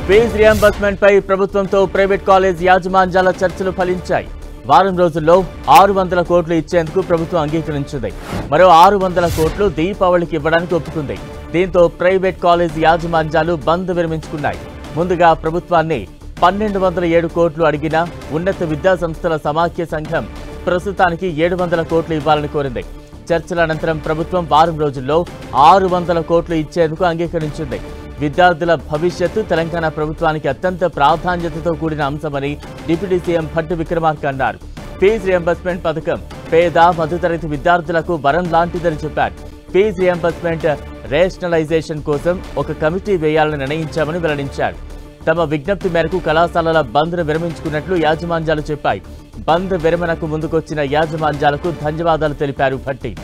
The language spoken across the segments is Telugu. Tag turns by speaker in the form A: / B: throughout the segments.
A: ఫీజు రియంబర్స్మెంట్ పై ప్రభుత్వంతో ప్రైవేట్ కాలేజ్ యాజమాన్యాల చర్చలు ఫలించాయి. వారం రోజుల్లో 600 కోట్లు ఇచ్చేందుకు ప్రభుత్వం అంగీకరించింది. మరో 600 కోట్లు దీపావళికి ఇవ్వడానికి ఒప్పుకుంది. దీంతో ప్రైవేట్ కాలేజ్ యాజమాన్యాలు బంద్ విరమించుకున్నాయి. ముందుగా ప్రభుత్వాన్ని 1207 కోట్లు అడిగిన ఉన్నత విద్యా సంస్థల సమాఖ్య సంఘం ప్రస్తుతానికి 700 కోట్లు ఇవ్వాలని కోరింది. చర్చల అనంతరం ప్రభుత్వం వారం రోజుల్లో 600 కోట్లు ఇచ్చేందుకు అంగీకరించింది. విద్యార్థుల భవిష్యత్తు తెలంగాణ ప్రభుత్వానికి అత్యంత ప్రాధాన్యతతో కూడిన అంశమని డిప్యూటీ సీఎం భట్టి విక్రమార్క అన్నారు. ఫీజు రియంబర్స్మెంట్ పథకం పేద మధ్యతరగతి విద్యార్థులకు వరం లాంటిదని చెప్పారు. ఫీజు రియంబర్స్మెంట్ రేషనలైజేషన్ కోసం ఒక కమిటీ వేయాలని నిర్ణయించామని వెల్లడించారు. తమ విజ్ఞప్తి మేరకు కళాశాలల బంద్ను విరమించుకున్నట్లు యాజమాన్యాలు చెప్పాయి. బంద్ విరమణకు ముందుకొచ్చిన యాజమాన్యాలకు ధన్యవాదాలు తెలిపారు భట్టి.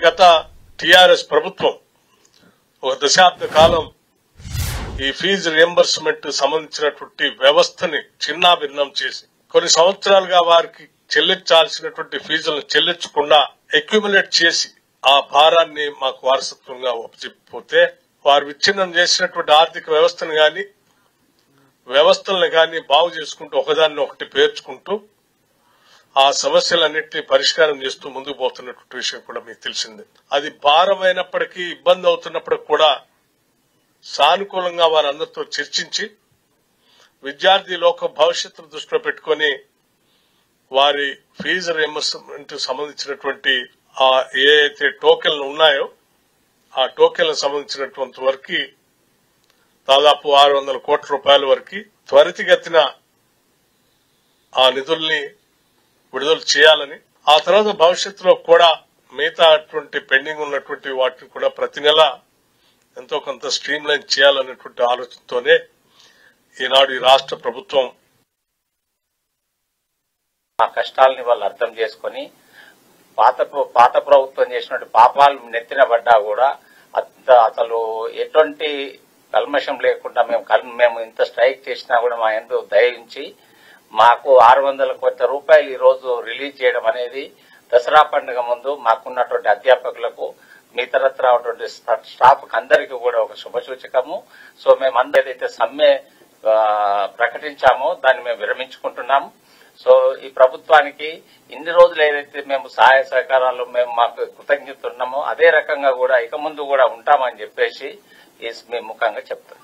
B: గత టిఆర్ఎస్ ప్రభుత్వం ఒక దశాబ్ద కాలం ఈ ఫీజు రియంబర్స్మెంట్ సంబంధించినటువంటి వ్యవస్థని చిన్నాభిన్నం చేసి కొన్ని సంవత్సరాలుగా వారికి చెల్లించాల్సినటువంటి ఫీజులను చెల్లించకుండా అక్యుములేట్ చేసి ఆ భారాన్ని మాకు వారసత్వంగా ఒప్పచెప్పిపోతే వారు విచ్ఛిన్నం చేసినటువంటి ఆర్థిక వ్యవస్థలను గాని బాగు చేసుకుంటూ ఒకదాన్ని ఒకటి పేర్చుకుంటూ ఆ సమస్యలన్నింటినీ పరిష్కారం చేస్తూ ముందుకు పోతున్నటువంటి విషయం కూడా మీకు తెలిసిందే. అది భారమైనప్పటికీ ఇబ్బంది అవుతున్నప్పటికీ కూడా సానుకూలంగా వారందరితో చర్చించి విద్యార్థి లోక భవిష్యత్తును దృష్టిలో పెట్టుకుని వారి ఫీజు రియంబర్స్మెంట్ సంబంధించినటువంటి ఏ అయితే టోకెన్లు ఉన్నాయో ఆ టోకెన్లకు సంబంధించినటువంటి వరకు దాదాపు 600 కోట్ల రూపాయల వరకు త్వరితగతిన ఆ నిధుల్ని విడుదల చేయాలని, ఆ తర్వాత భవిష్యత్తులో కూడా మిగతా పెండింగ్ ఉన్నటువంటి వాటిని కూడా ప్రతి నెల ఎంతో కొంత స్ట్రీమ్ లైన్ చేయాలనేటువంటి ఆలోచనతోనే ఈనాడు ఈ రాష్ట్ర ప్రభుత్వం
C: ఆ కష్టాలని వాళ్ళు అర్థం చేసుకుని పాత ప్రభుత్వం చేసినటువంటి పాపాలు నెత్తిన పడ్డా కూడా అసలు ఎటువంటి కల్మషం లేకుండా మేము ఇంత స్ట్రైక్ చేసినా కూడా మా యందు దయించి మాకు 600 కోట్ల రూపాయలు ఈ రోజు రిలీజ్ చేయడం అనేది దసరా పండుగ ముందు మాకున్నటువంటి అధ్యాపకులకు మిగతా ఉన్నటువంటి స్టాఫ్ అందరికీ కూడా ఒక శుభసూచకము. సో మేము ఏదైతే సమ్మె ప్రకటించామో దాన్ని మేము విరమించుకుంటున్నాము. సో ఈ ప్రభుత్వానికి ఇన్ని రోజులు ఏదైతే మేము సహాయ సహకారాలు మాకు కృతజ్ఞత ఉన్నామో అదే రకంగా కూడా ఇక ముందు కూడా ఉంటామని చెప్పేసి మేము ముఖంగా చెప్తున్నాం.